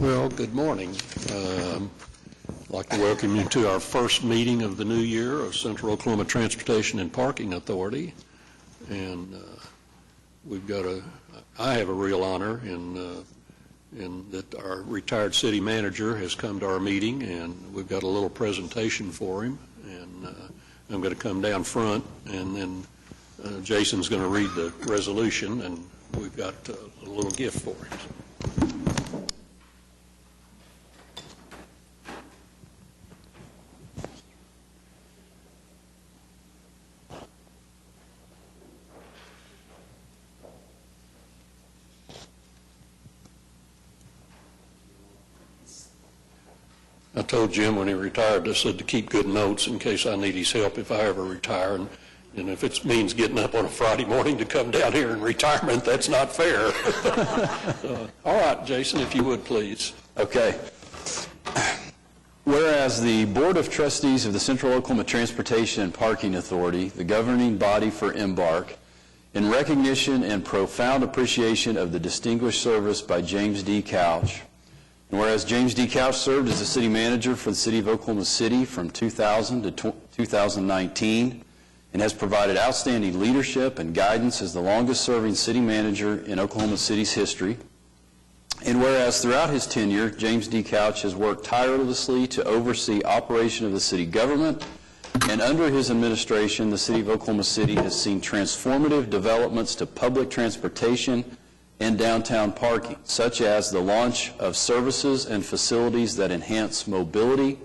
Well, good morning. I'd like to welcome you to our first meeting of the new year of Central Oklahoma Transportation and Parking Authority. And I have a real honor in that our retired city manager has come to our meeting, and we've got a little presentation for him. And I'm going to come down front, and then Jason's going to read the resolution, and we've got a little gift for him. I told Jim when he retired, I said to keep good notes in case I need his help if I ever retire. And if it means getting up on a Friday morning to come down here in retirement, that's not fair. All right, Jason, if you would, please. Okay. Whereas the Board of Trustees of the Central Oklahoma Transportation and Parking Authority, the governing body for Embark, in recognition and profound appreciation of the distinguished service by James D. Couch, and whereas James D. Couch served as the city manager for the city of Oklahoma City from 2000 to 2019 and has provided outstanding leadership and guidance as the longest-serving city manager in Oklahoma City's history, and whereas throughout his tenure, James D. Couch has worked tirelessly to oversee operation of the city government, and under his administration, the city of Oklahoma City has seen transformative developments to public transportation and downtown parking, such as the launch of services and facilities that enhance mobility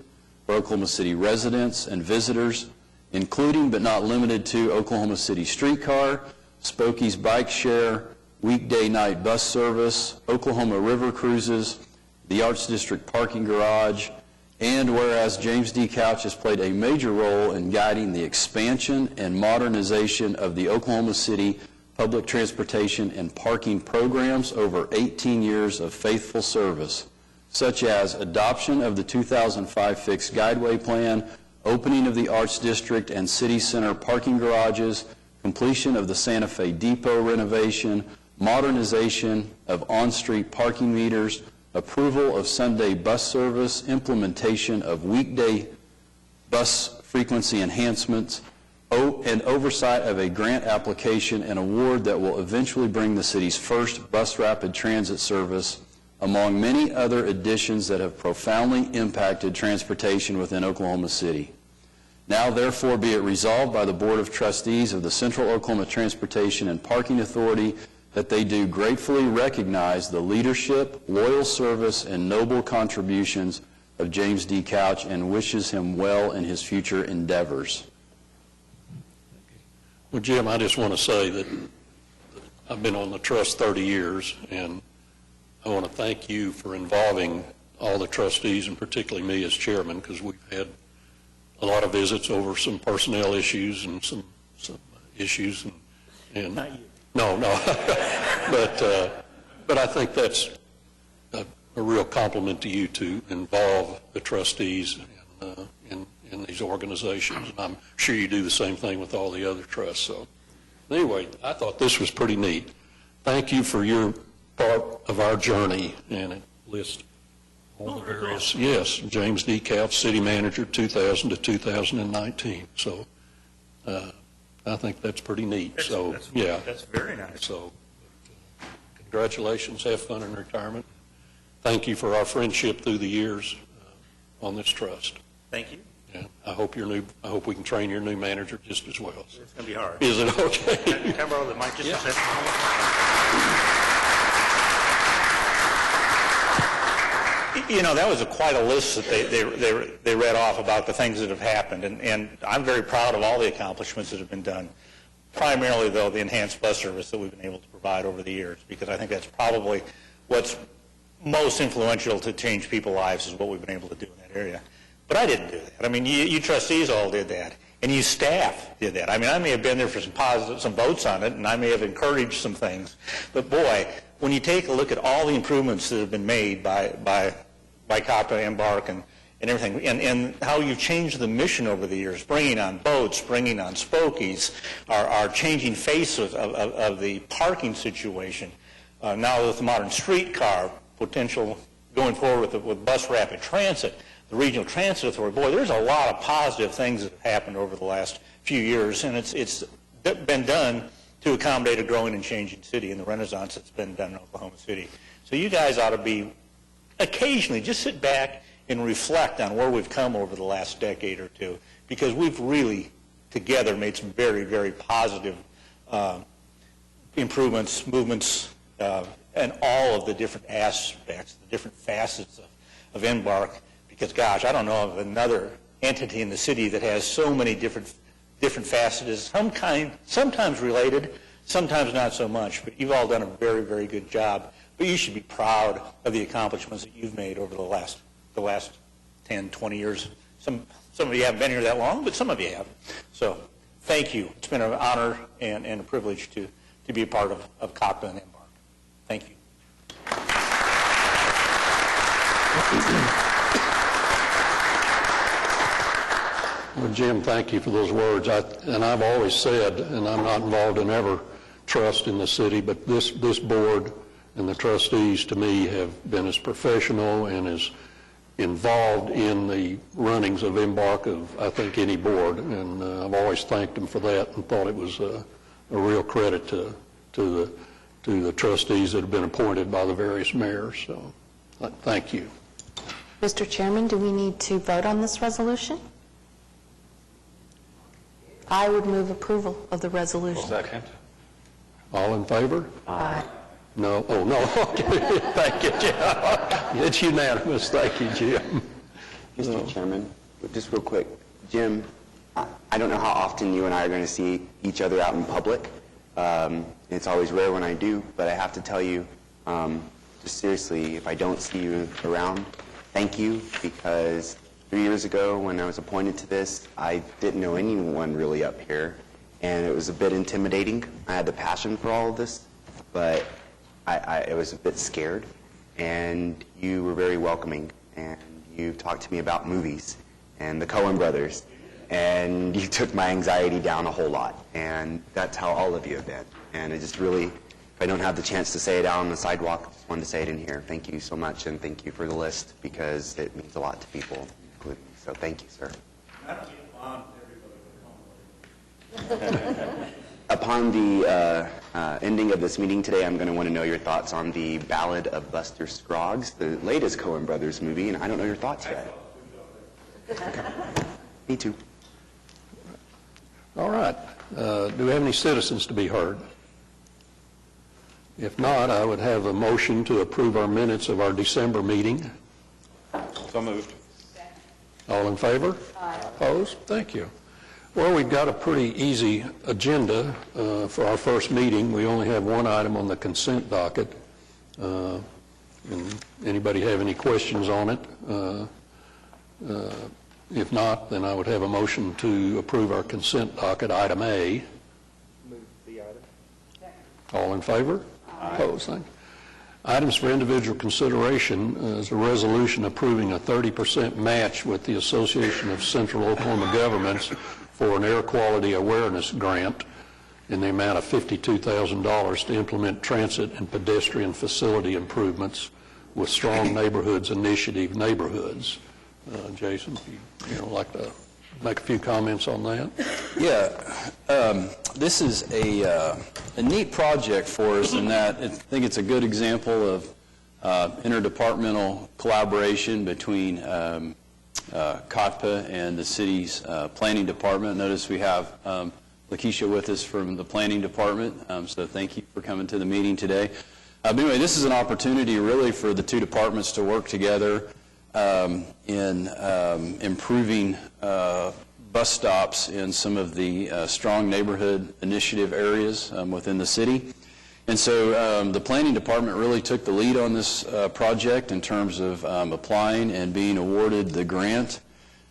for Oklahoma City residents and visitors, including but not limited to Oklahoma City streetcar, Spokie's bike share, weekday night bus service, Oklahoma River cruises, the Arts District parking garage, and whereas James D. Couch has played a major role in guiding the expansion and modernization of the Oklahoma City public transportation and parking programs over 18 years of faithful service, such as adoption of the 2005 fixed guideway plan, opening of the Arts District and City Center parking garages, completion of the Santa Fe Depot renovation, modernization of on-street parking meters, approval of Sunday bus service, implementation of weekday bus frequency enhancements, and oversight of a grant application and award that will eventually bring the city's first bus rapid transit service, among many other additions that have profoundly impacted transportation within Oklahoma City. Now, therefore, be it resolved by the Board of Trustees of the Central Oklahoma Transportation and Parking Authority that they do gratefully recognize the leadership, loyal service, and noble contributions of James D. Couch and wishes him well in his future endeavors. Well, Jim, I just want to say that I've been on the trust 30 years, and I want to thank you for involving all the trustees, and particularly me as chairman, because we've had a lot of visits over some personnel issues and some issues. And Not you. No. But I think that's a real compliment to you to involve the trustees in these organizations, and I'm sure you do the same thing with all the other trusts. So anyway, I thought this was pretty neat. Thank you for your part of our journey, and it lists all the various, yes, James D. Couch, City Manager, 2000 to 2019. So I think that's pretty neat. Yeah. That's very nice. So congratulations, have fun in retirement. Thank you for our friendship through the years on this trust. Thank you. Yeah, I hope we can train your new manager just as well. So. It's going to be hard. Is it okay? Can I borrow the mic just a second? You know, that was quite a list that they read off about the things that have happened, and I'm very proud of all the accomplishments that have been done. Primarily, though, the enhanced bus service that we've been able to provide over the years, because I think that's probably what's most influential to change people's lives is what we've been able to do in that area. But I didn't do that. I mean, you trustees all did that, and you staff did that. I mean, I may have been there for some votes on it, and I may have encouraged some things. But boy, when you take a look at all the improvements that have been made by Cotpa, Embark, and everything, and how you've changed the mission over the years, bringing on boats, bringing on Spokies, our changing face of the parking situation. Now with the modern streetcar, potential going forward with bus rapid transit, the Regional Transit Authority, boy, there's a lot of positive things that have happened over the last few years, and it's been done to accommodate a growing and changing city and the renaissance that's been done in Oklahoma City. So you guys ought to be, occasionally, just sit back and reflect on where we've come over the last decade or two, because we've really, together, made some very, very positive improvements, movements, and all of the different aspects, the different facets of Embark. Because, gosh, I don't know of another entity in the city that has so many different facets, sometimes related, sometimes not so much. But you've all done a very, very good job. But you should be proud of the accomplishments that you've made over the last 10, 20 years. Some of you haven't been here that long, but some of you have. So thank you. It's been an honor and a privilege to be a part of Cotpa and Embark. Thank you. Well, Jim, thank you for those words. And I've always said, and I'm not involved in every trust in the city, but this board and the trustees, to me, have been as professional and as involved in the runnings of Embark of, I think, any board. And I've always thanked them for that and thought it was a real credit to the trustees that have been appointed by the various mayors. So thank you. Mr. Chairman, do we need to vote on this resolution? I would move approval of the resolution. Second. All in favor? Aye. No? Oh, no. Okay. Thank you, Jim. It's unanimous. Thank you, Jim. Mr. Chairman, just real quick, Jim, I don't know how often you and I are going to see each other out in public. It's always rare when I do, but I have to tell you, just seriously, if I don't see you around, thank you, because 3 years ago when I was appointed to this, I didn't know anyone really up here, and it was a bit intimidating. I had the passion for all of this, but I was a bit scared, and you were very welcoming, and you talked to me about movies and the Coen brothers, and you took my anxiety down a whole lot, and that's how all of you have been. And I just really, if I don't have the chance to say it out on the sidewalk, I just wanted to say it in here. Thank you so much, and thank you for the list, because it means a lot to people, including me. So thank you, sir. Upon the ending of this meeting today, I'm going to want to know your thoughts on the Ballad of Buster Scruggs, the latest Coen Brothers movie, and I don't know your thoughts yet. Me too. All right. Do we have any citizens to be heard? If not, I would have a motion to approve our minutes of our December meeting. So moved. All in favor? Aye. Opposed? Thank you. Well, we've got a pretty easy agenda for our first meeting. We only have one item on the consent docket. And anybody have any questions on it? If not, then I would have a motion to approve our consent docket, item A. Move the item. All in favor? Aye. Opposed? Thank you. Items for individual consideration is a resolution approving a 30% match with the Association of Central Oklahoma Governments for an air quality awareness grant in the amount of $52,000 to implement transit and pedestrian facility improvements with Strong Neighborhoods Initiative neighborhoods. Jason, if you'd like to make a few comments on that? Yeah, this is a neat project for us in that I think it's a good example of interdepartmental collaboration between Cotpa and the city's planning department. Notice we have Lakeisha with us from the planning department, so thank you for coming to the meeting today. But anyway, this is an opportunity really for the two departments to work together in improving bus stops in some of the Strong Neighborhood Initiative areas within the city. And so the planning department really took the lead on this project in terms of applying and being awarded the grant.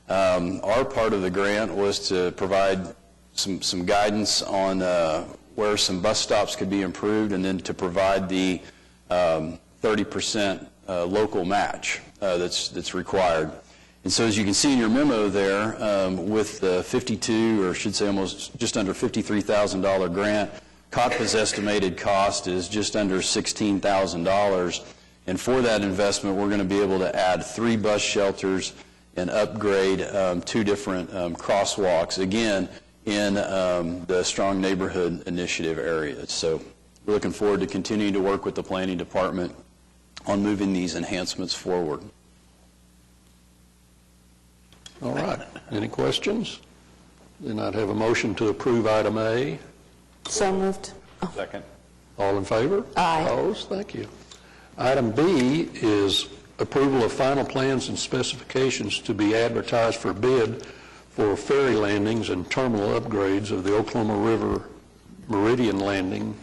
Our part of the grant was to provide some guidance on where some bus stops could be improved, and then to provide the 30% local match that's required. And so as you can see in your memo there, with the 52, or I should say almost just under $53,000 grant, Cotpa's estimated cost is just under $16,000. And for that investment, we're going to be able to add 3 bus shelters and upgrade 2 different crosswalks, again, in the Strong Neighborhood Initiative areas. So we're looking forward to continuing to work with the Planning Department on moving these enhancements forward. All right. Any questions? Then I'd have a motion to approve item A. So moved. Second. All in favor? Aye. Opposed? Thank you. Item B is approval of final plans and specifications to be advertised for bid for ferry landings and terminal upgrades of the Oklahoma River Meridian Landing,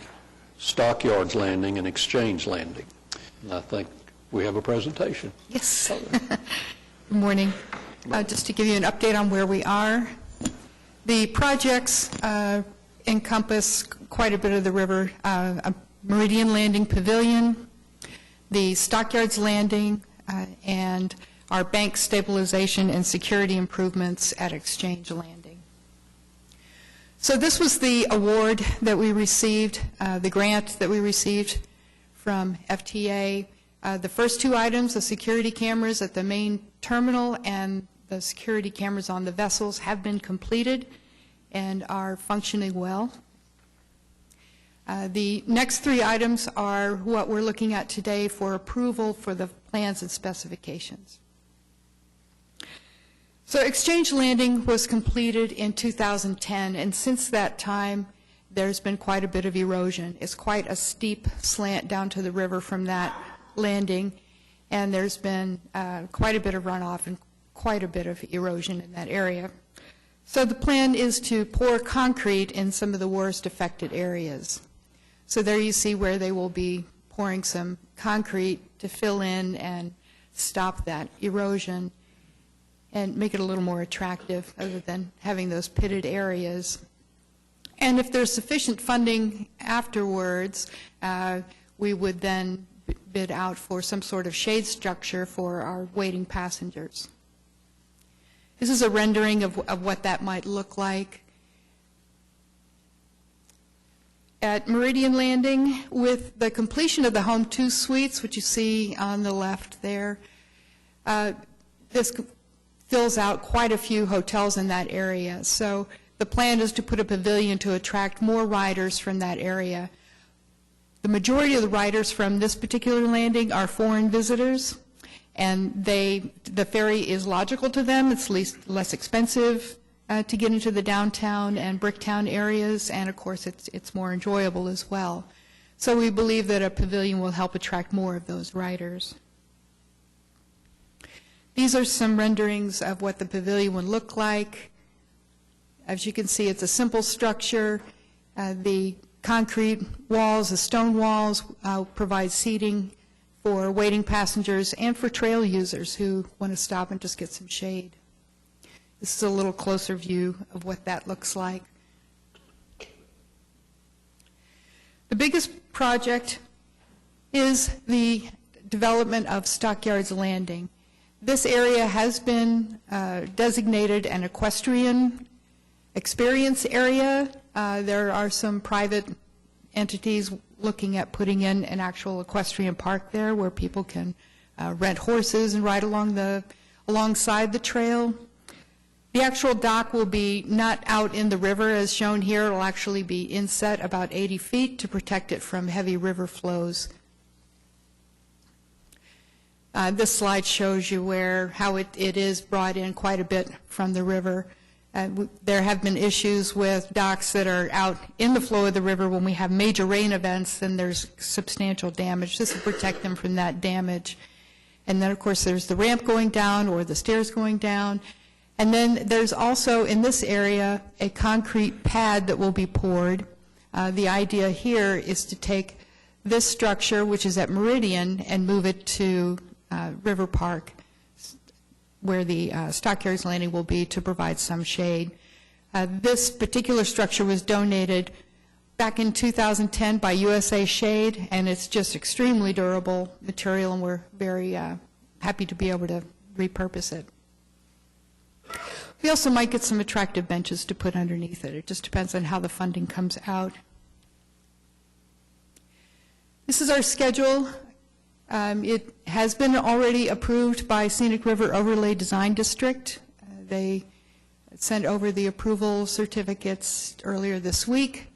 Stockyards Landing, and Exchange Landing. And I think we have a presentation. Yes. Good morning. Just to give you an update on where we are, the projects encompass quite a bit of the river, a Meridian Landing Pavilion, the Stockyards Landing, and our bank stabilization and security improvements at Exchange Landing. So this was the award that we received, the grant that we received from FTA. The first 2 items, the security cameras at the main terminal and the security cameras on the vessels, have been completed and are functioning well. The next 3 items are what we're looking at today for approval for the plans and specifications. So Exchange Landing was completed in 2010, and since that time, there's been quite a bit of erosion. It's quite a steep slant down to the river from that landing, and there's been quite a bit of runoff and quite a bit of erosion in that area. So the plan is to pour concrete in some of the worst affected areas. So there you see where they will be pouring some concrete to fill in and stop that erosion and make it a little more attractive other than having those pitted areas. And if there's sufficient funding afterwards, we would then bid out for some sort of shade structure for our waiting passengers. This is a rendering of what that might look like. At Meridian Landing, with the completion of the Home 2 suites, which you see on the left there, this fills out quite a few hotels in that area. So the plan is to put a pavilion to attract more riders from that area. The majority of the riders from this particular landing are foreign visitors, and the ferry is logical to them. It's less expensive to get into the downtown and Bricktown areas, and of course it's more enjoyable as well. So we believe that a pavilion will help attract more of those riders. These are some renderings of what the pavilion would look like. As you can see, it's a simple structure. The concrete walls, the stone walls, provide seating for waiting passengers and for trail users who want to stop and just get some shade. This is a little closer view of what that looks like. The biggest project is the development of Stockyards Landing. This area has been designated an equestrian experience area. There are some private entities looking at putting in an actual equestrian park there where people can rent horses and ride alongside the trail. The actual dock will be not out in the river as shown here. It will actually be inset about 80 feet to protect it from heavy river flows. This slide shows you how it is brought in quite a bit from the river. There have been issues with docks that are out in the flow of the river. When we have major rain events, then there's substantial damage. This will protect them from that damage. And then, of course, there's the ramp going down or the stairs going down. And then there's also, in this area, a concrete pad that will be poured. The idea here is to take this structure, which is at Meridian, and move it to River Park, where the Stockyards Landing will be, to provide some shade. This particular structure was donated back in 2010 by USA Shade, and it's just extremely durable material, and we're very happy to be able to repurpose it. We also might get some attractive benches to put underneath it. It just depends on how the funding comes out. This is our schedule It has been already approved by Scenic River Overlay Design District. They sent over the approval certificates earlier this week.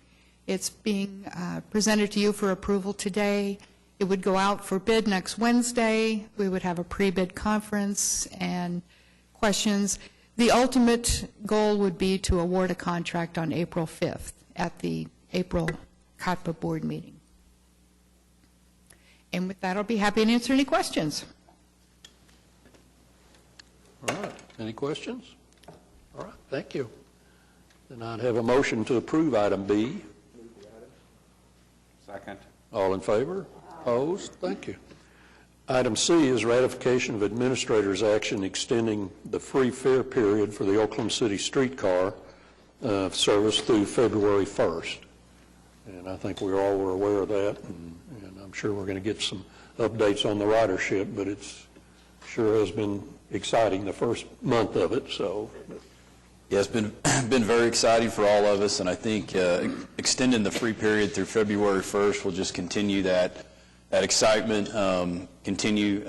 It's being presented to you for approval today. It would go out for bid next Wednesday. We would have a pre-bid conference and questions. The ultimate goal would be to award a contract on April 5th at the April Cotpa board meeting. And with that, I'll be happy to answer any questions. All right, any questions? All right, thank you. Then I'd have a motion to approve item B. Second. All in favor? Opposed? Thank you. Item C is ratification of administrator's action extending the free fare period for the Oklahoma City streetcar service through February 1st. And I think we all were aware of that, and I'm sure we're going to get some updates on the ridership, but it's sure has been exciting the first month of it, so. Yeah, it's been very exciting for all of us, and I think extending the free period through February 1st will just continue that excitement, continue,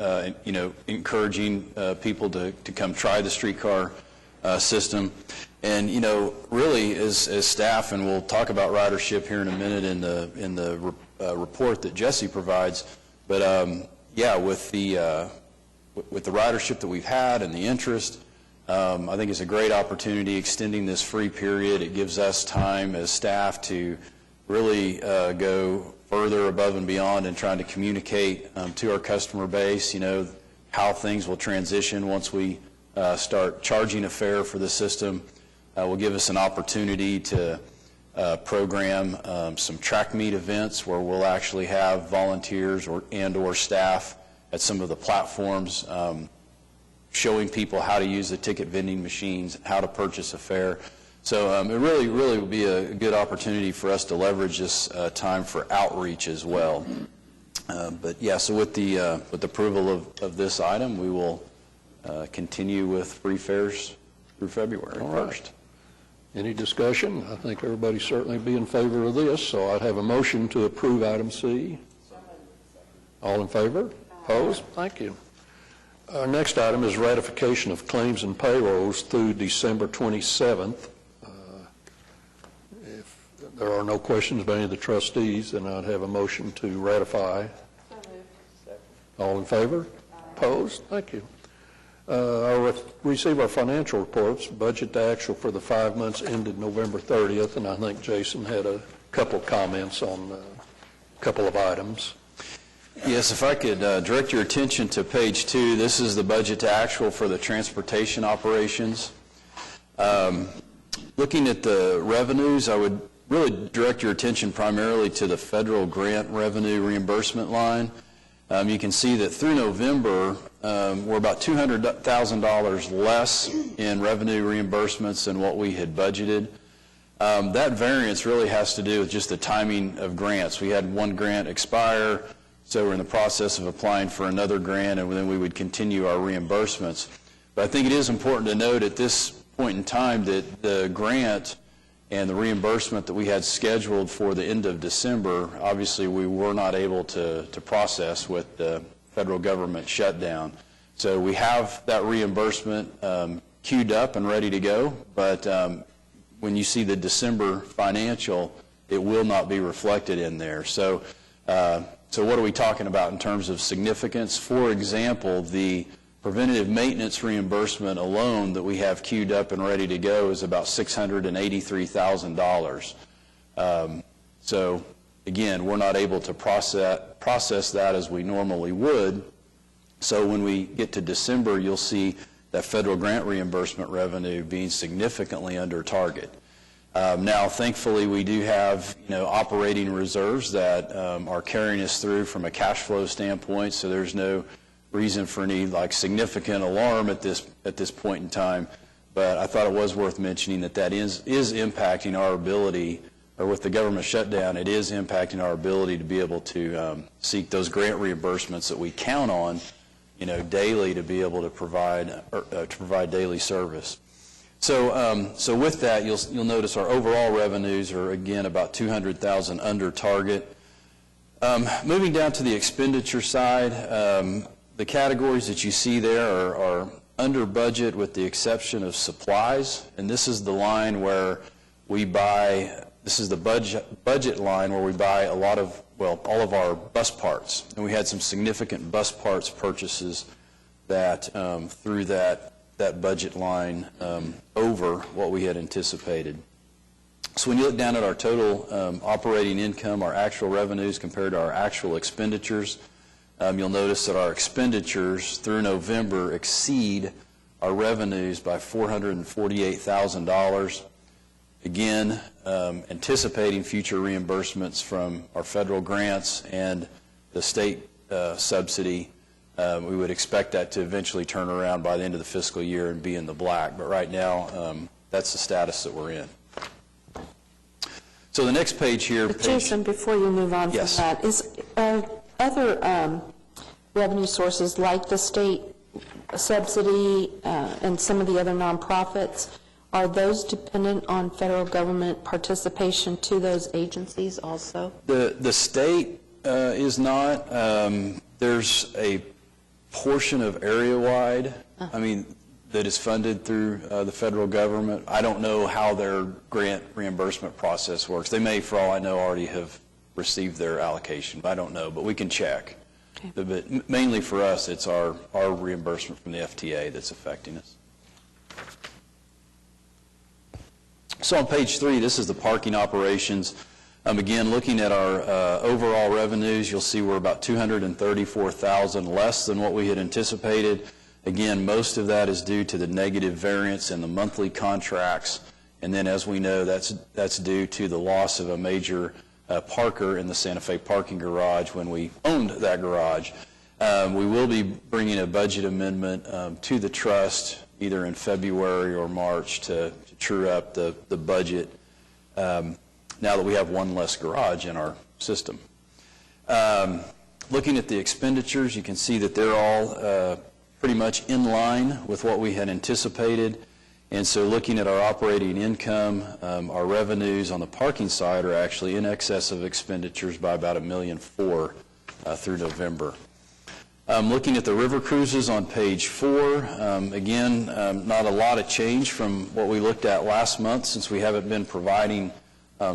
encouraging people to come try the streetcar system. And, really, as staff, and we'll talk about ridership here in a minute in the report that Jesse provides, but, with the ridership that we've had and the interest, I think it's a great opportunity extending this free period. It gives us time as staff to really go further above and beyond and trying to communicate to our customer base, how things will transition once we start charging a fare for the system. Will give us an opportunity to program some track meet events where we'll actually have volunteers or staff at some of the platforms showing people how to use the ticket vending machines, how to purchase a fare. So it really will be a good opportunity for us to leverage this time for outreach as well. So with the approval of this item, we will continue with free fares through February 1st. Any discussion? I think everybody certainly be in favor of this, so I'd have a motion to approve item C. All in favor? Opposed? Thank you. Our next item is ratification of claims and payrolls through December 27th. If there are no questions by any of the trustees, then I'd have a motion to ratify. All in favor? Opposed? Thank you. Receive our financial reports, budget to actual for the 5 months ended November 30th, and I think Jason had a couple of comments on a couple of items. Yes, if I could direct your attention to page 2, this is the budget to actual for the transportation operations. Looking at the revenues, I would really direct your attention primarily to the federal grant revenue reimbursement line. You can see that through November, we're about $200,000 less in revenue reimbursements than what we had budgeted. That variance really has to do with just the timing of grants. We had one grant expire, so we're in the process of applying for another grant, and then we would continue our reimbursements. But I think it is important to note at this point in time that the grant and the reimbursement that we had scheduled for the end of December, obviously we were not able to process with the federal government shutdown. So we have that reimbursement queued up and ready to go, but when you see the December financial, it will not be reflected in there. So what are we talking about in terms of significance? For example, the preventative maintenance reimbursement alone that we have queued up and ready to go is about $683,000. So again, we're not able to process that as we normally would. So when we get to December, you'll see that federal grant reimbursement revenue being significantly under target. Now, thankfully, we do have operating reserves that are carrying us through from a cash flow standpoint, so there's no reason for any significant alarm at this point in time. But I thought it was worth mentioning that is impacting our ability, or with the government shutdown, it is impacting our ability to be able to seek those grant reimbursements that we count on, daily to be able to provide daily service. So with that, you'll notice our overall revenues are again about $200,000 under target. Moving down to the expenditure side, the categories that you see there are under budget with the exception of supplies, and this is the line where we buy, this is the budget line where we buy a lot of, well, all of our bus parts, and we had some significant bus parts purchases that threw that budget line over what we had anticipated. So when you look down at our total operating income, our actual revenues compared to our actual expenditures, you'll notice that our expenditures through November exceed our revenues by $448,000. Again, anticipating future reimbursements from our federal grants and the state subsidy. We would expect that to eventually turn around by the end of the fiscal year and be in the black. But right now, that's the status that we're in. So the next page here. But Jason, before you move on Yes. from that, are other revenue sources like the state subsidy and some of the other nonprofits, are those dependent on federal government participation to those agencies also? The state is not. There's a portion of area-wide, that is funded through the federal government. I don't know how their grant reimbursement process works. They may, for all I know, already have received their allocation. I don't know, but we can check. Okay. But mainly for us, it's our reimbursement from the FTA that's affecting us. So on page 3, this is the parking operations. Again, looking at our overall revenues, you'll see we're about $234,000 less than what we had anticipated. Again, most of that is due to the negative variance in the monthly contracts, and then as we know, that's due to the loss of a major parker in the Santa Fe parking garage when we owned that garage. We will be bringing a budget amendment to the trust either in February or March to true up the budget now that we have one less garage in our system. Looking at the expenditures, you can see that they're all pretty much in line with what we had anticipated. And so looking at our operating income, our revenues on the parking side are actually in excess of expenditures by about $1.4 million through November. Looking at the river cruises on page 4, again, not a lot of change from what we looked at last month since we haven't been providing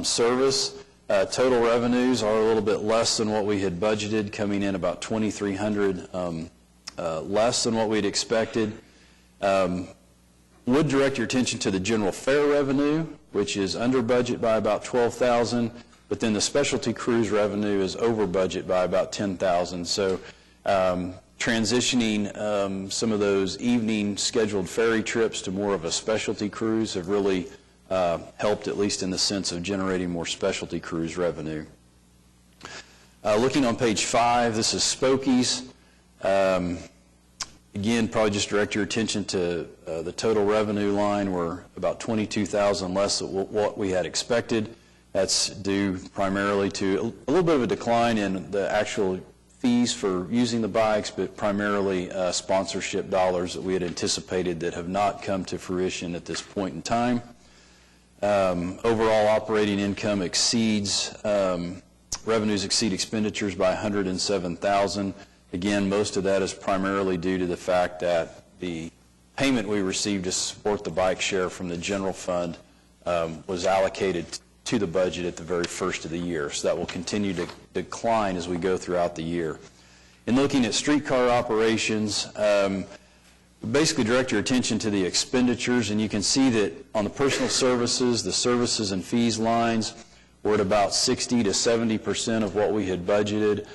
service. Total revenues are a little bit less than what we had budgeted, coming in about $2,300 less than what we'd expected. Would direct your attention to the general fare revenue, which is under budget by about $12,000, but then the specialty cruise revenue is over budget by about $10,000. So transitioning some of those evening scheduled ferry trips to more of a specialty cruise have really helped, at least in the sense of generating more specialty cruise revenue. Looking on page 5, this is Spokies. Again, probably just direct your attention to the total revenue line. We're about $22,000 less than what we had expected. That's due primarily to a little bit of a decline in the actual fees for using the bikes, but primarily sponsorship dollars that we had anticipated that have not come to fruition at this point in time. Overall operating income exceeds, revenues exceed expenditures by $107,000. Again, most of that is primarily due to the fact that the payment we received to support the bike share from the general fund was allocated to the budget at the very first of the year. So that will continue to decline as we go throughout the year. In looking at streetcar operations, basically direct your attention to the expenditures, and you can see that on the personal services, the services and fees lines, we're at about 60 to 70% of what we had budgeted.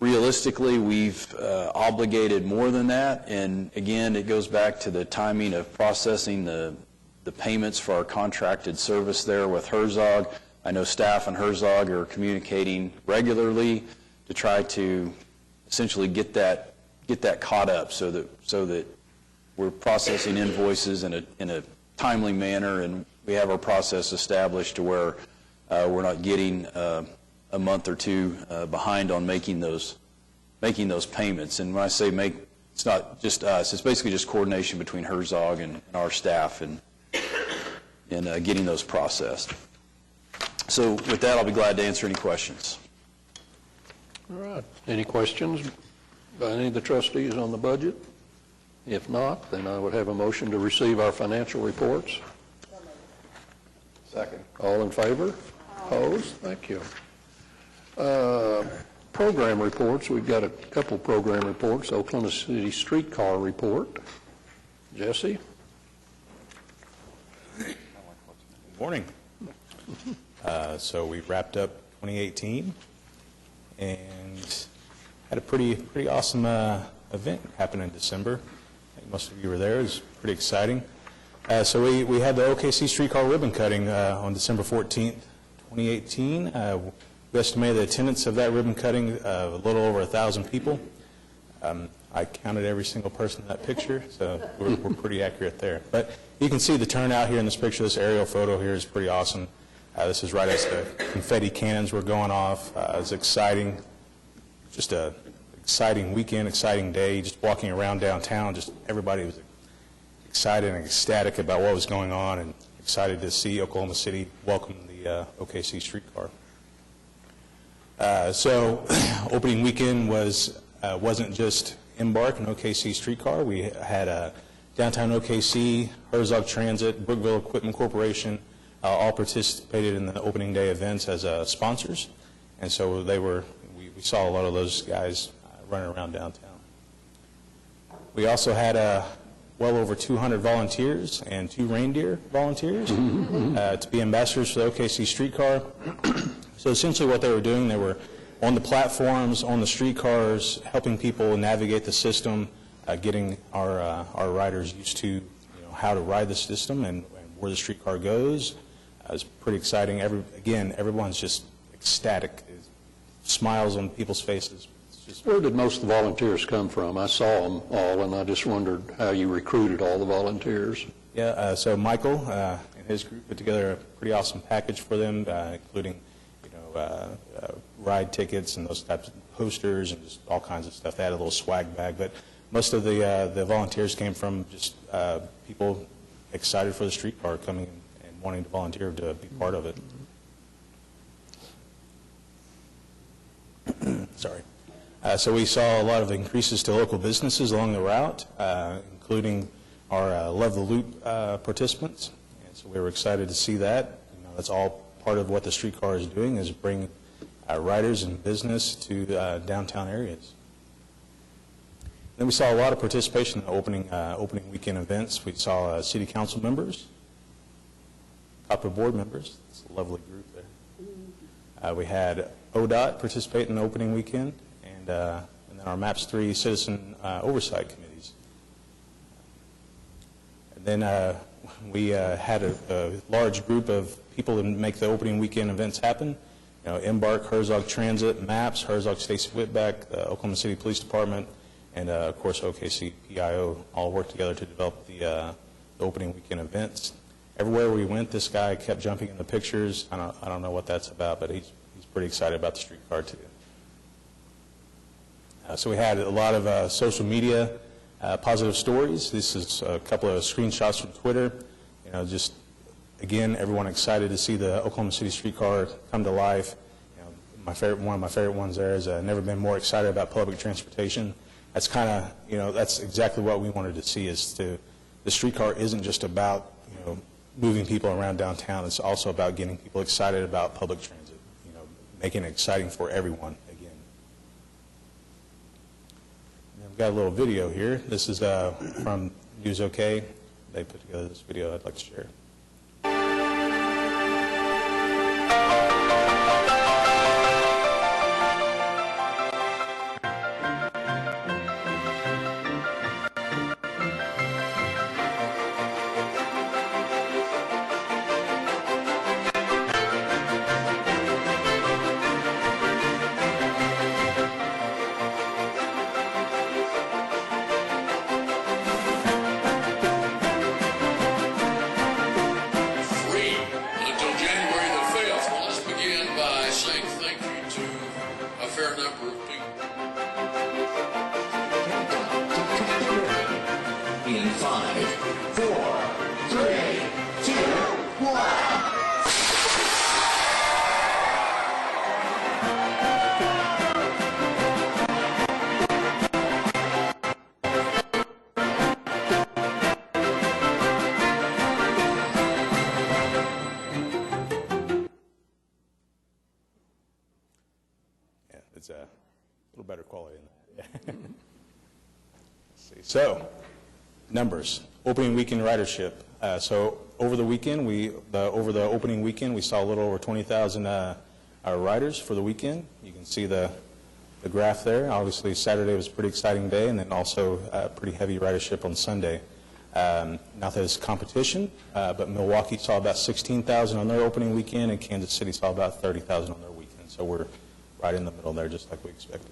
Realistically, we've obligated more than that, and again, it goes back to the timing of processing the payments for our contracted service there with Herzog. I know staff and Herzog are communicating regularly to try to essentially get that caught up so that we're processing invoices in a timely manner, and we have our process established to where we're not getting a month or two behind on making those payments. And when I say make, it's not just us. It's basically just coordination between Herzog and our staff and getting those processed. So with that, I'll be glad to answer any questions. All right. Any questions by any of the trustees on the budget? If not, then I would have a motion to receive our financial reports. Second. All in favor? Opposed? Thank you. Program reports, we've got a couple program reports. Oklahoma City Streetcar Report. Jesse? Good morning. So we wrapped up 2018 and had a pretty awesome event happen in December. I think most of you were there. It was pretty exciting. So we had the OKC Streetcar ribbon cutting on December 14th, 2018. We estimated the attendance of that ribbon cutting a little over 1,000 people. I counted every single person in that picture, so we're pretty accurate there. But you can see the turnout here in this picture. This aerial photo here is pretty awesome. This is right as the confetti cannons were going off. It was exciting, just a exciting weekend, exciting day, just walking around downtown. Just everybody was excited and ecstatic about what was going on and excited to see Oklahoma City welcome the OKC streetcar. So opening weekend wasn't just Embark and OKC streetcar. We had downtown OKC, Herzog Transit, Brookville Equipment Corporation, all participated in the opening day events as sponsors, and so we saw a lot of those guys running around downtown. We also had well over 200 volunteers and 2 reindeer volunteers to be ambassadors for the OKC streetcar. So essentially what they were doing, they were on the platforms, on the streetcars, helping people navigate the system, getting our riders used to how to ride the system and where the streetcar goes. It's pretty exciting. Everyone's just ecstatic. Smiles on people's faces. Where did most of the volunteers come from? I saw them all, and I just wondered how you recruited all the volunteers. Yeah, so Michael and his group put together a pretty awesome package for them, including ride tickets and those types of posters and just all kinds of stuff. They had a little swag bag, but most of the volunteers came from just people excited for the streetcar coming and wanting to volunteer to be part of it. Sorry. So we saw a lot of increases to local businesses along the route, including our Love the Loop participants. And so we were excited to see that. That's all part of what the streetcar is doing, is bring riders and business to downtown areas. Then we saw a lot of participation in the opening weekend events. We saw city council members, Cotpa board members. It's a lovely group there. We had ODOT participate in the opening weekend, and then our MAPS 3 citizen oversight committees. And then we had a large group of people to make the opening weekend events happen. Embark, Herzog Transit, MAPS, Herzog Stacy Whitbeck, the Oklahoma City Police Department, and of course OKC PIO all worked together to develop the opening weekend events. Everywhere we went, this guy kept jumping in the pictures. I don't know what that's about, but he's pretty excited about the streetcar too. So we had a lot of social media positive stories. This is a couple of screenshots from Twitter. Just again, everyone excited to see the Oklahoma City streetcar come to life. One of my favorite ones there is never been more excited about public transportation. That's kind of, that's exactly what we wanted to see, the streetcar isn't just about, moving people around downtown. It's also about getting people excited about public transit, making it exciting for everyone again. And we've got a little video here. This is from News OK. They put together this video I'd like to share. In 5, 4, 3, 2, 1. It's a little better quality than that. Let's see. So, numbers. Opening weekend ridership. So over the weekend, over the opening weekend, we saw a little over 20,000 riders for the weekend. You can see the graph there. Obviously, Saturday was a pretty exciting day, and then also pretty heavy ridership on Sunday. Not that it's competition, but Milwaukee saw about 16,000 on their opening weekend, and Kansas City saw about 30,000 on their weekend. So we're right in the middle there, just like we expected.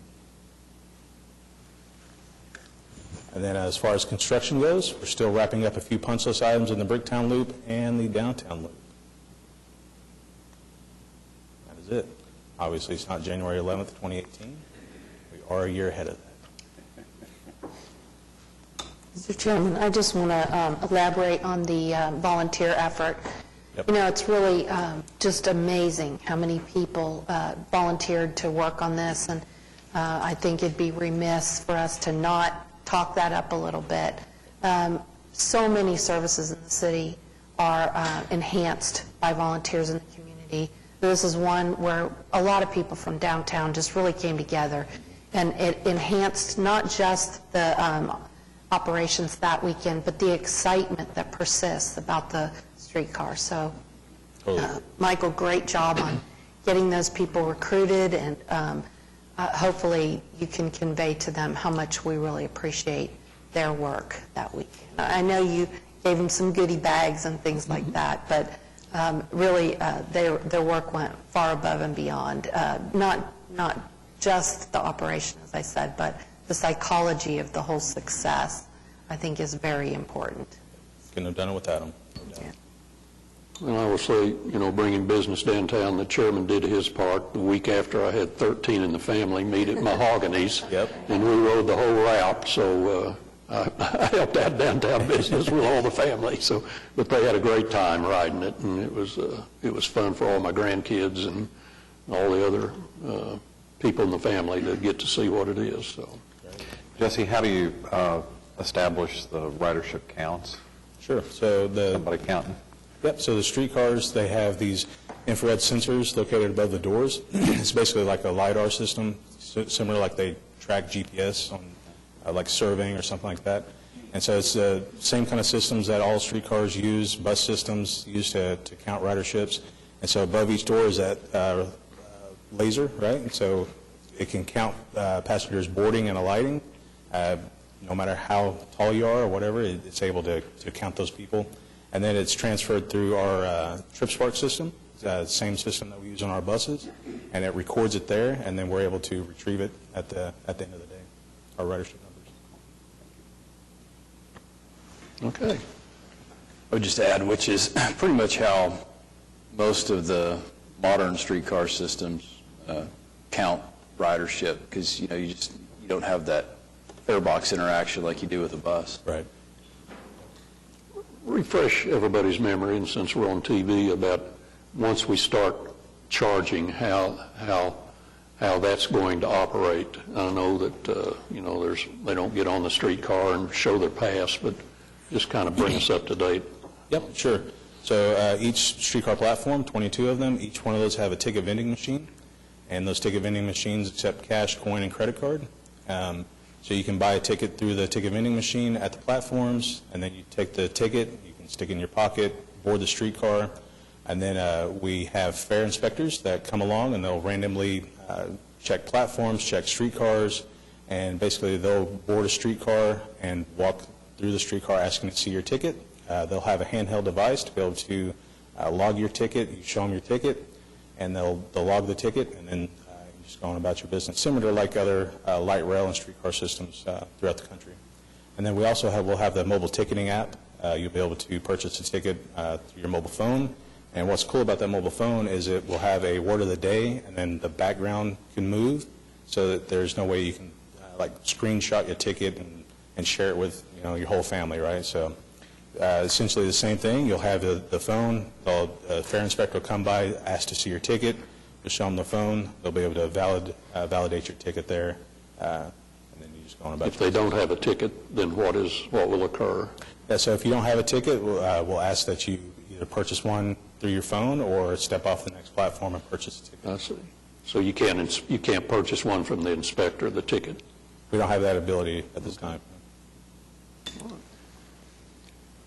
And then as far as construction goes, we're still wrapping up a few punch list items in the Bricktown Loop and the Downtown Loop. That is it. Obviously, it's not January 11th, 2018. We are a year ahead of that. Mr. Chairman, I just want to elaborate on the volunteer effort. Yep. You know, it's really just amazing how many people volunteered to work on this, and I think it'd be remiss for us to not talk that up a little bit. So many services in the city are enhanced by volunteers in the community. This is one where a lot of people from downtown just really came together, and it enhanced not just the operations that weekend, but the excitement that persists about the streetcar. So, Michael, great job on getting those people recruited, and hopefully you can convey to them how much we really appreciate their work that week. I know you gave them some goodie bags and things like that, but really their work went far above and beyond. Not just the operation, as I said, but the psychology of the whole success, I think, is very important. Couldn't have done it without them. Yeah. And I will say, you know, bringing business downtown, the chairman did his part. The week after, I had 13 in the family meet at Mahogany's. Yep. And we rode the whole route, so I helped out downtown business with all the family. So, but they had a great time riding it, and it was fun for all my grandkids and all the other people in the family to get to see what it is. So, Jesse, how do you establish the ridership counts? Sure. So Somebody counting? Yep, so the streetcars, they have these infrared sensors located above the doors. It's basically like a LiDAR system, similar like they track GPS on like surveying or something like that. And so it's the same kind of systems that all streetcars use, bus systems use to count riderships. And so above each door is that laser, right? And so it can count passengers boarding and alighting. No matter how tall you are or whatever, it's able to count those people. And then it's transferred through our TripSpark system, the same system that we use on our buses, and it records it there, and then we're able to retrieve it at the end of the day, our ridership numbers. okay. I would just add, which is pretty much how most of the modern streetcar systems count ridership, because you don't have that fare box interaction like you do with a bus. Right. Refresh everybody's memory, and since we're on TV, about once we start charging, how that's going to operate. I know that they don't get on the streetcar and show their pass, but just kind of bring us up to date. Yep, sure. So each streetcar platform, 22 of them, each one of those have a ticket vending machine, and those ticket vending machines accept cash, coin, and credit card. So you can buy a ticket through the ticket vending machine at the platforms, and then you take the ticket, you can stick it in your pocket, board the streetcar, and then we have fare inspectors that come along, and they'll randomly check platforms, check streetcars, and basically they'll board a streetcar and walk through the streetcar asking to see your ticket. They'll have a handheld device to be able to log your ticket. You show them your ticket, and they'll log the ticket, and then just going about your business, similar to like other light rail and streetcar systems throughout the country. And then we'll have the mobile ticketing app. You'll be able to purchase a ticket through your mobile phone. And what's cool about that mobile phone is it will have a word of the day, and then the background can move, so that there's no way you can like screenshot your ticket and share it with your whole family, right? So essentially the same thing. You'll have the phone. The fare inspector will come by, ask to see your ticket. You'll show them the phone. They'll be able to validate your ticket there, and then you just go on about. If they don't have a ticket, then what will occur? Yeah, so if you don't have a ticket, we'll ask that you either purchase one through your phone or step off the next platform and purchase a ticket. I see. So you can't purchase one from the inspector, the ticket. We don't have that ability at this time.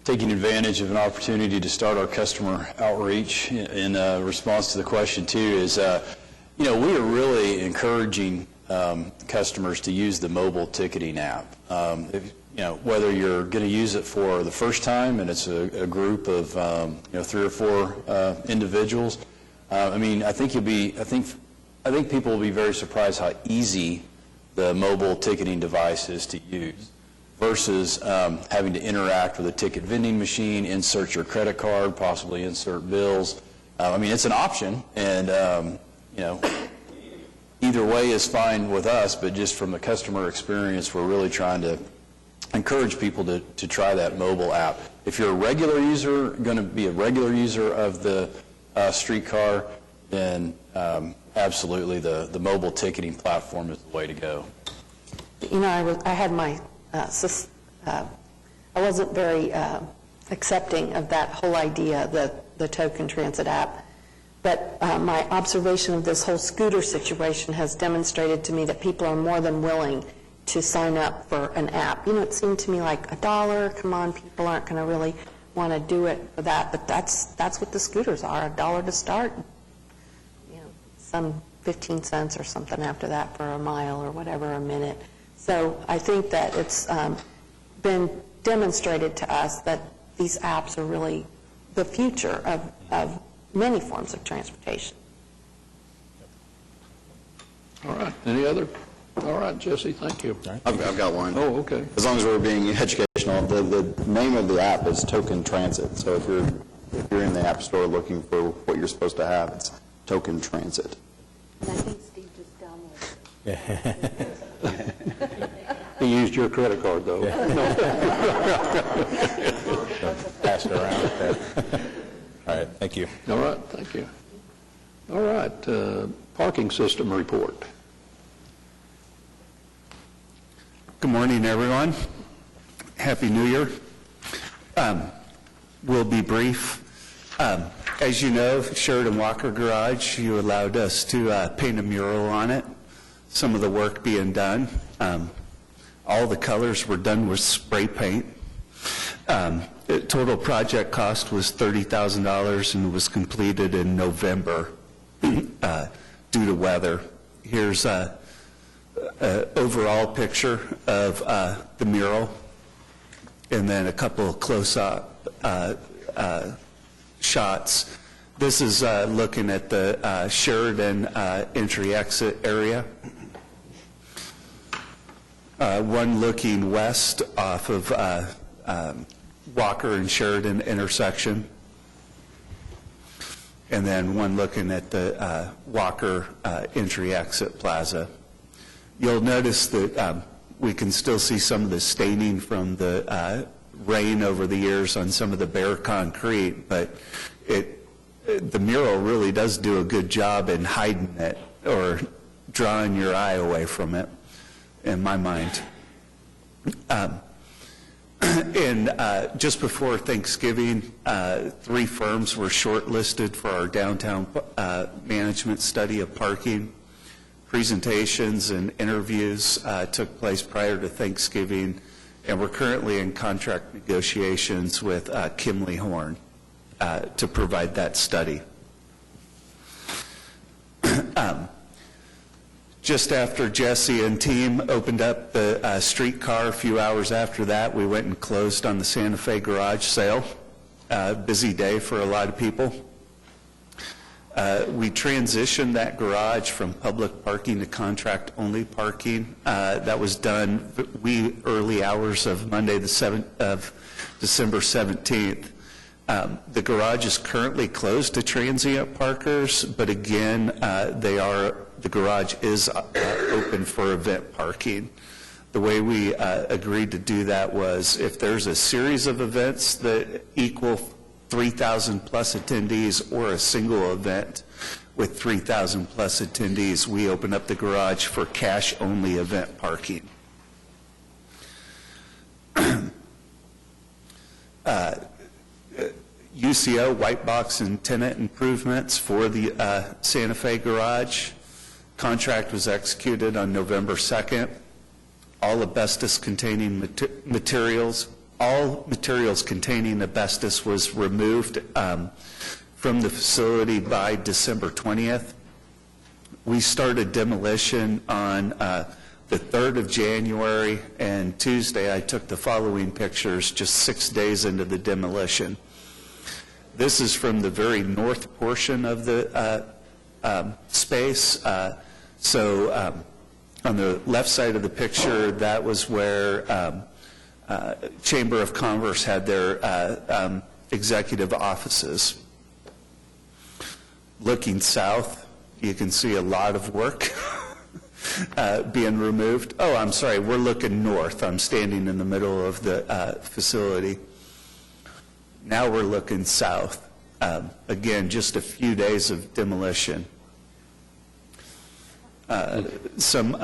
Taking advantage of an opportunity to start our customer outreach in response to the question too is, we are really encouraging customers to use the mobile ticketing app. Whether you're going to use it for the first time and it's a group of 3 or 4 individuals, I think people will be very surprised how easy the mobile ticketing device is to use versus having to interact with a ticket vending machine, insert your credit card, possibly insert bills. It's an option, and either way is fine with us, but just from the customer experience, we're really trying to encourage people to try that mobile app. If you're going to be a regular user of the streetcar, then absolutely the mobile ticketing platform is the way to go. I had my, I wasn't very accepting of that whole idea, the token transit app. But my observation of this whole scooter situation has demonstrated to me that people are more than willing to sign up for an app. It seemed to me like $1, come on, people aren't going to really want to do it for that, but that's what the scooters are, $1 to start, some 15 cents or something after that for a mile or whatever, a minute. So I think that it's been demonstrated to us that these apps are really the future of many forms of transportation. All right, any other? All right, Jesse, thank you. I've got one. Oh, okay. As long as we're being educational, the name of the app is Token Transit. So if you're in the App Store looking for what you're supposed to have, it's Token Transit. And I think Steve just downloaded it. He used your credit card, though. Pass it around. All right, thank you. All right, thank you. All right, parking system report. Good morning, everyone. Happy New Year. We'll be brief. As you know, Sheridan Walker Garage, you allowed us to paint a mural on it. Some of the work being done. All the colors were done with spray paint. The total project cost was $30,000 and was completed in November due to weather. Here's an overall picture of the mural, and then a couple of close-up shots. This is looking at the Sheridan entry-exit area. One looking west off of Walker and Sheridan intersection, and then one looking at the Walker entry-exit plaza. You'll notice that we can still see some of the staining from the rain over the years on some of the bare concrete, but the mural really does do a good job in hiding it or drawing your eye away from it, in my mind. And just before Thanksgiving, 3 firms were shortlisted for our downtown management study of parking. Presentations and interviews took place prior to Thanksgiving, and we're currently in contract negotiations with Kimley Horn to provide that study. Just after Jesse and team opened up the streetcar, a few hours after that, we went and closed on the Santa Fe garage sale. Busy day for a lot of people. We transitioned that garage from public parking to contract-only parking. That was done early hours of Monday, of December 17th. The garage is currently closed to transient parkers, but again, the garage is open for event parking. The way we agreed to do that was if there's a series of events that equal 3,000 plus attendees or a single event with 3,000 plus attendees, we open up the garage for cash-only event parking. UCO white box and tenant improvements for the Santa Fe garage. Contract was executed on November 2nd. All asbestos-containing materials, all materials containing asbestos was removed from the facility by December 20th. We started demolition on the 3rd of January, and Tuesday I took the following pictures just 6 days into the demolition. This is from the very north portion of the space. On the left side of the picture, that was where Chamber of Commerce had their executive offices. Looking south, you can see a lot of work being removed. Oh, I'm sorry, we're looking north. I'm standing in the middle of the facility. Now we're looking south. Again, just a few days of demolition. Some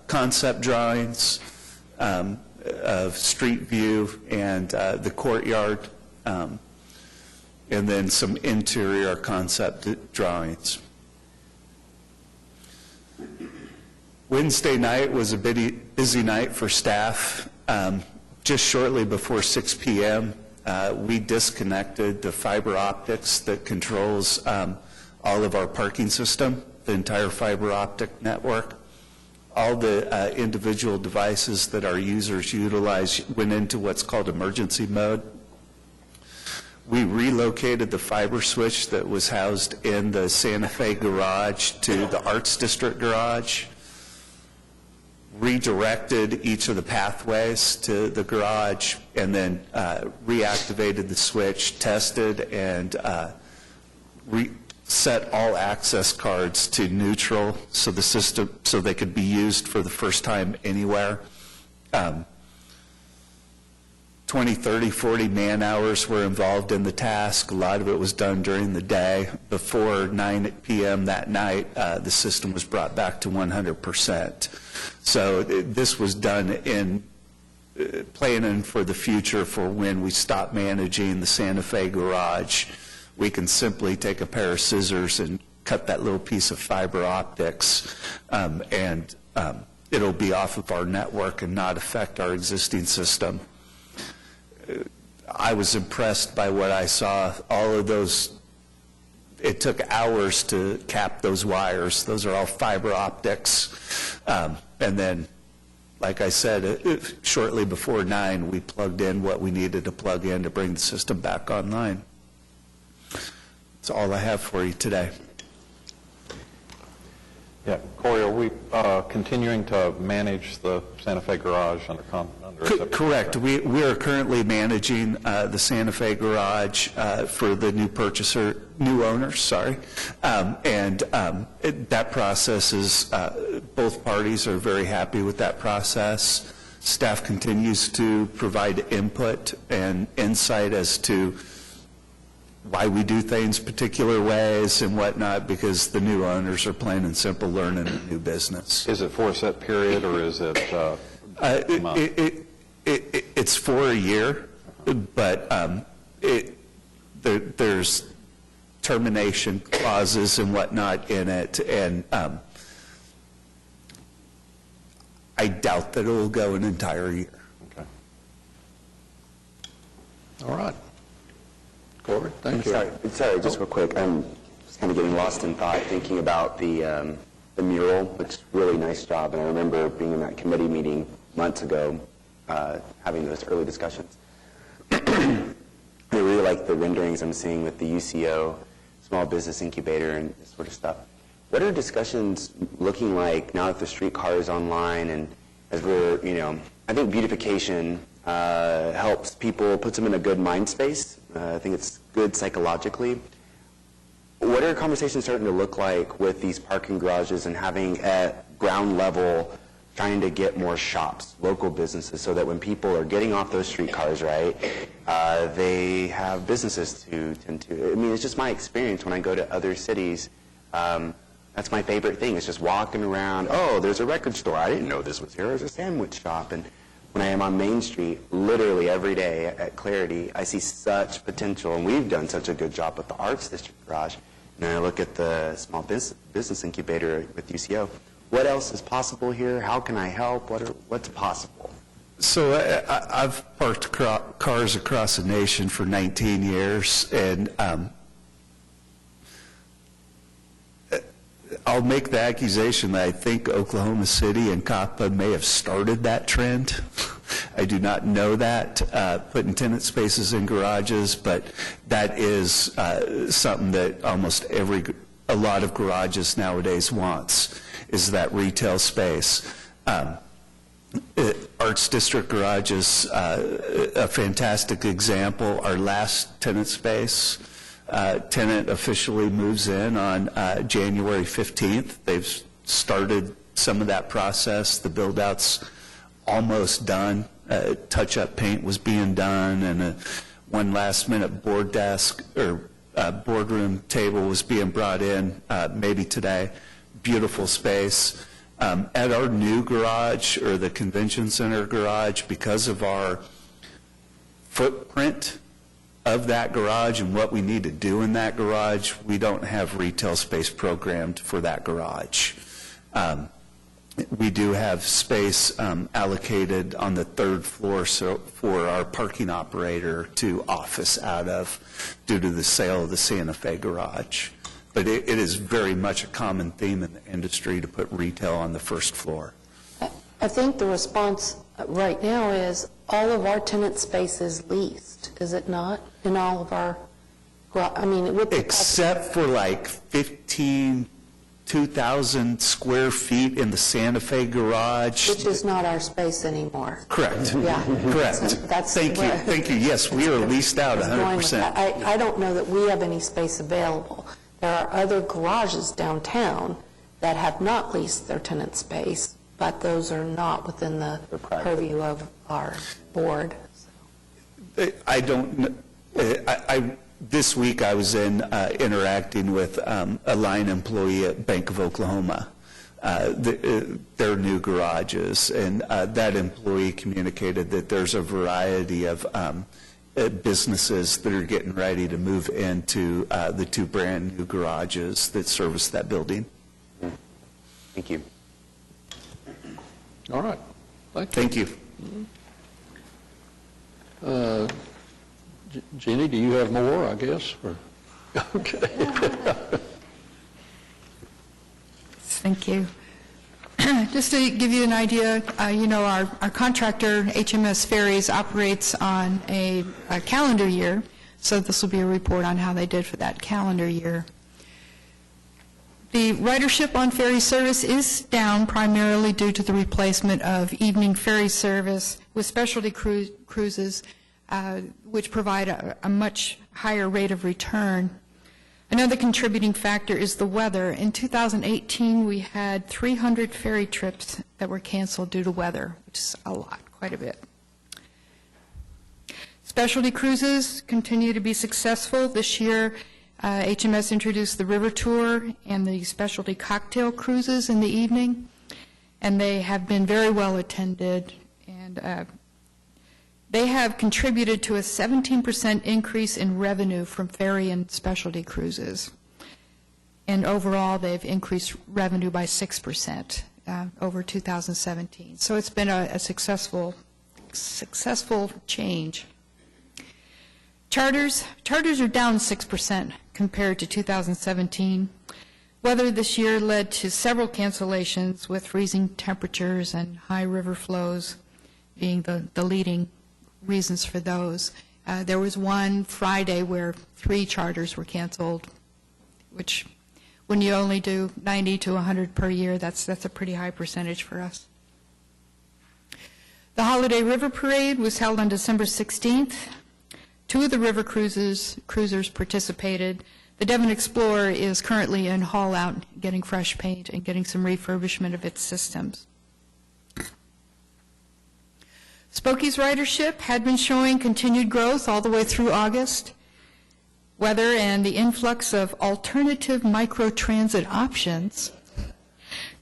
concept drawings of street view and the courtyard, and then some interior concept drawings. Wednesday night was a busy night for staff. Just shortly before 6 p.m., we disconnected the fiber optics that controls all of our parking system, the entire fiber optic network. All the individual devices that our users utilize went into what's called emergency mode. We relocated the fiber switch that was housed in the Santa Fe garage to the Arts District garage, redirected each of the pathways to the garage, and then reactivated the switch, tested, and set all access cards to neutral so the system, so they could be used for the first time anywhere. 20, 30, 40 man hours were involved in the task. A lot of it was done during the day. Before 9 p.m. that night, the system was brought back to 100%. So this was done in planning for the future for when we stop managing the Santa Fe garage. We can simply take a pair of scissors and cut that little piece of fiber optics, and it'll be off of our network and not affect our existing system. I was impressed by what I saw. All of those, it took hours to cap those wires. Those are all fiber optics. And then, like I said, shortly before 9, we plugged in what we needed to plug in to bring the system back online. That's all I have for you today. Yeah, Corey, are we continuing to manage the Santa Fe garage under Correct. We are currently managing the Santa Fe garage for the new owners, and that process is, both parties are very happy with that process. Staff continues to provide input and insight as to why we do things particular ways and whatnot, because the new owners are plain and simple learning a new business. Is it for a set period, or is it a month? It's for a year, but there's termination clauses and whatnot in it, and I doubt that it will go an entire year. Okay. All right. Corbett, thank you. Sorry, just real quick. I'm just kind of getting lost in thought, thinking about the mural, which is a really nice job. And I remember being in that committee meeting months ago, having those early discussions. I really like the renderings I'm seeing with the UCO, Small Business Incubator, and this sort of stuff. What are discussions looking like now that the streetcar is online, and as we're, I think beautification helps people, puts them in a good mind space. I think it's good psychologically. What are conversations starting to look like with these parking garages and having at ground level trying to get more shops, local businesses, so that when people are getting off those streetcars, right, they have businesses to tend to. I mean, it's just my experience when I go to other cities. That's my favorite thing. It's just walking around. Oh, there's a record store. I didn't know this was here. There's a sandwich shop. And when I am on Main Street, literally every day at Clarity, I see such potential. And we've done such a good job with the Arts District Garage. and I look at the small business incubator with UCO. What else is possible here? How can I help? What's possible? So I've parked cars across the nation for 19 years, and I'll make the accusation that I think Oklahoma City and Cotpa may have started that trend. I do not know that, putting tenant spaces in garages, but that is something that almost a lot of garages nowadays wants, is that retail space. Arts District Garage is a fantastic example. Our last tenant space, tenant officially moves in on January 15th. They've started some of that process. The build-out's almost done. Touch-up paint was being done, and one last-minute board desk or boardroom table was being brought in maybe today. Beautiful space. At our new garage, or the convention center garage, because of our footprint of that garage and what we need to do in that garage, we don't have retail space programmed for that garage. We do have space allocated on the third floor for our parking operator to office out of due to the sale of the Santa Fe garage. But it is very much a common theme in the industry to put retail on the first floor. I think the response right now is all of our tenant space is leased, is it not? In all of our, except for like 2,000 square feet in the Santa Fe garage. Which is not our space anymore. Correct. Yeah. Correct. Thank you. Thank you. Yes, we are leased out 100%. I don't know that we have any space available. There are other garages downtown that have not leased their tenant space, but those are not within the purview of our board. This week I was interacting with a line employee at Bank of Oklahoma, their new garages, and that employee communicated that there's a variety of businesses that are getting ready to move into the two brand new garages that service that building. Thank you. All right. Thank you. Jeannie, do you have more, I guess? Okay. Thank you. Just to give you an idea, our contractor, HMS Ferries, operates on a calendar year, so this will be a report on how they did for that calendar year. The ridership on ferry service is down primarily due to the replacement of evening ferry service with specialty cruises, which provide a much higher rate of return. Another contributing factor is the weather. In 2018, we had 300 ferry trips that were canceled due to weather, which is a lot, quite a bit. Specialty cruises continue to be successful. This year, HMS introduced the River Tour and the specialty cocktail cruises in the evening, and they have been very well attended, and they have contributed to a 17% increase in revenue from ferry and specialty cruises. And overall, they've increased revenue by 6% over 2017. So it's been a successful change. Charters are down 6% compared to 2017. Weather this year led to several cancellations, with freezing temperatures and high river flows being the leading reasons for those. There was one Friday where 3 charters were canceled, which when you only do 90 to 100 per year, that's a pretty high percentage for us. The Holiday River Parade was held on December 16th. 2 of the river cruisers participated. The Devon Explorer is currently in haul out, getting fresh paint and getting some refurbishment of its systems. Spokie's ridership had been showing continued growth all the way through August. Weather and the influx of alternative microtransit options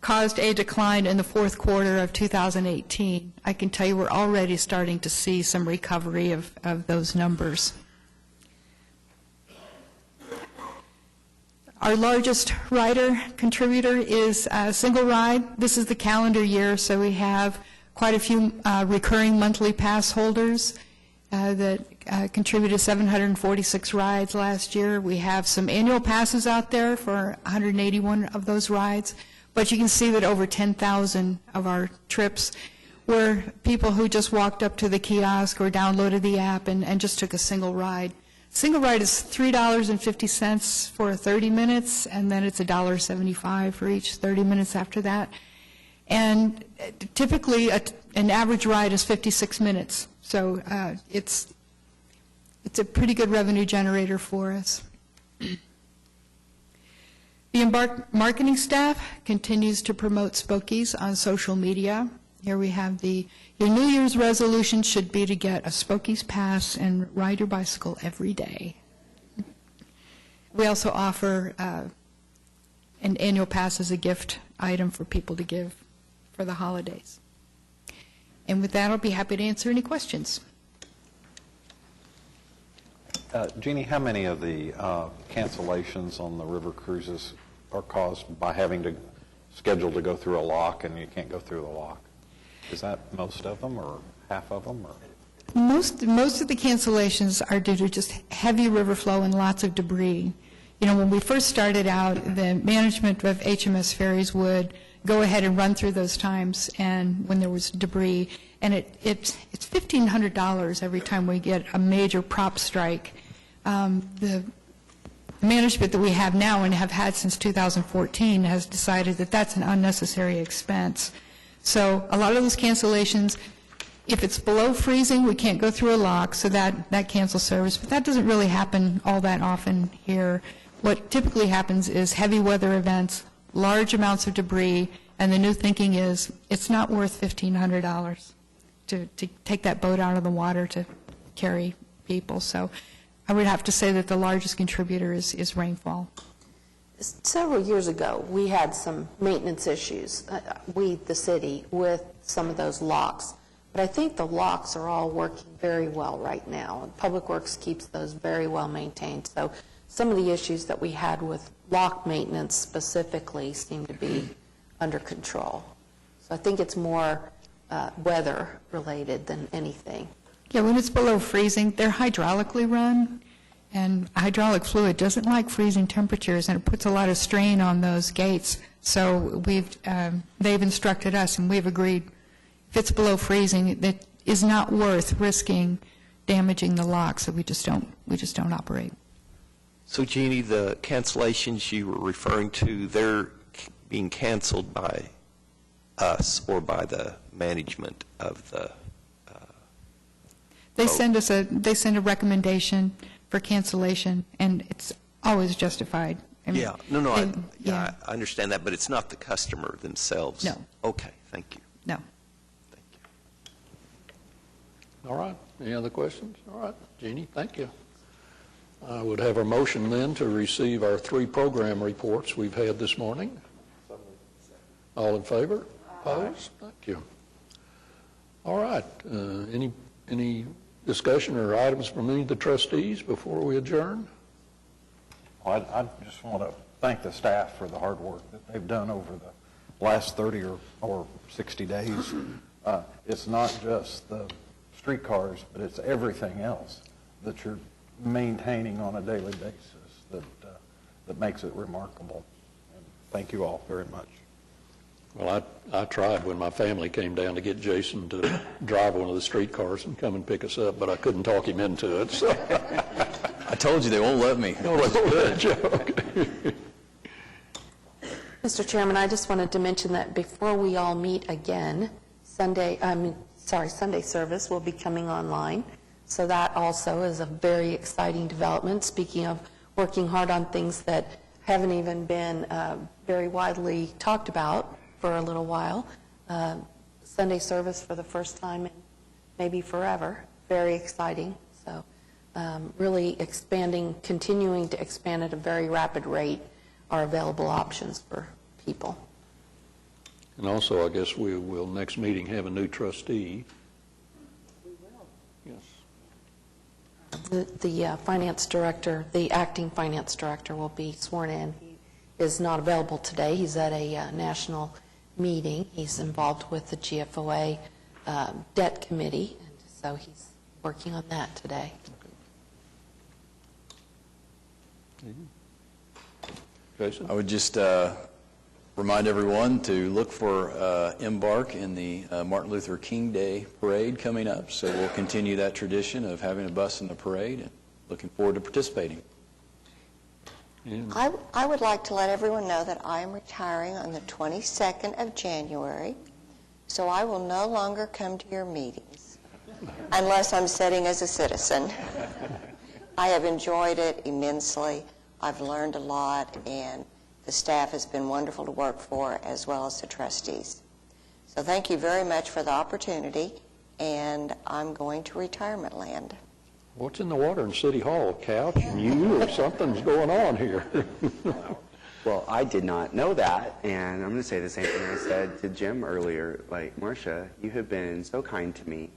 caused a decline in the fourth quarter of 2018. I can tell you we're already starting to see some recovery of those numbers. Our largest rider contributor is a single ride. This is the calendar year, so we have quite a few recurring monthly pass holders that contributed 746 rides last year. We have some annual passes out there for 181 of those rides, but you can see that over 10,000 of our trips were people who just walked up to the kiosk or downloaded the app and just took a single ride. Single ride is $3.50 for 30 minutes, and then it's $1.75 for each 30 minutes after that. And typically, an average ride is 56 minutes. So it's a pretty good revenue generator for us. The Embark marketing staff continues to promote Spokies on social media. Here we have your New Year's resolution should be to get a Spokies pass and ride your bicycle every day. We also offer an annual pass as a gift item for people to give for the holidays. And with that, I'll be happy to answer any questions. Jeannie, how many of the cancellations on the river cruises are caused by having to schedule to go through a lock and you can't go through the lock? Is that most of them or half of them? Or? Most of the cancellations are due to just heavy river flow and lots of debris. You know, when we first started out, the management of HMS ferries would go ahead and run through those times and when there was debris, and it's $1,500 every time we get a major prop strike. The management that we have now and have had since 2014 has decided that that's an unnecessary expense. So a lot of those cancellations, if it's below freezing, we can't go through a lock, so that cancels service. But that doesn't really happen all that often here. What typically happens is heavy weather events, large amounts of debris, and the new thinking is it's not worth $1,500 to take that boat out of the water to carry people. So I would have to say that the largest contributor is rainfall. Several years ago, we had some maintenance issues, the city, with some of those locks. But I think the locks are all working very well right now. Public Works keeps those very well maintained. So some of the issues that we had with lock maintenance specifically seem to be under control. So I think it's more weather related than anything. Yeah, when it's below freezing, they're hydraulically run. And hydraulic fluid doesn't like freezing temperatures, and it puts a lot of strain on those gates. So they've instructed us, and we've agreed, if it's below freezing, it is not worth risking damaging the lock. So we just don't operate. So Jeannie, the cancellations you were referring to, they're being canceled by us or by the management of the. They send a recommendation for cancellation, and it's always justified. I mean, I understand that, but it's not the customer themselves. No. Okay, thank you. No. Thank you. All right. Any other questions? All right. Jeannie, thank you. I would have a motion then to receive our 3 program reports we've had this morning. All in favor? Opposed? Thank you. All right. Any discussion or items from any of the trustees before we adjourn? Well, I just want to thank the staff for the hard work that they've done over the last 30 or 60 days. It's not just the streetcars, but it's everything else that you're maintaining on a daily basis that makes it remarkable. And thank you all very much. Well, I tried when my family came down to get Jason to drive one of the streetcars and come and pick us up, but I couldn't talk him into it. So. I told you they won't let me. Mr. Chairman, I just wanted to mention that before we all meet again, Sunday service will be coming online. So that also is a very exciting development. Speaking of working hard on things that haven't even been very widely talked about for a little while. Sunday service for the first time in maybe forever. Very exciting. So really continuing to expand at a very rapid rate are available options for people. And also, I guess we will next meeting have a new trustee. We will. Yes. The finance director, the acting finance director will be sworn in. He is not available today. He's at a national meeting. He's involved with the GFOA debt committee, and so he's working on that today. Jason? I would just remind everyone to look for Embark in the Martin Luther King Day parade coming up. So we'll continue that tradition of having a bus in the parade, and looking forward to participating. I would like to let everyone know that I am retiring on the 22nd of January, so I will no longer come to your meetings unless I'm sitting as a citizen. I have enjoyed it immensely. I've learned a lot, and the staff has been wonderful to work for, as well as the trustees. So thank you very much for the opportunity, and I'm going to retirement land. What's in the water in City Hall? A couch and you, or something's going on here? Well, I did not know that, and I'm going to say the same thing I said to Jim earlier. Like, Marcia, you have been so kind to me.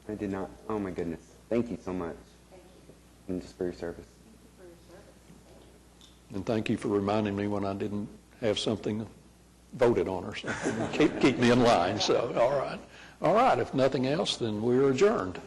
I did not, oh my goodness. Thank you so much. Thank you. And just for your service. And thank you for reminding me when I didn't have something voted on or something. Keep me in line, so, all right. All right, if nothing else, then we're adjourned.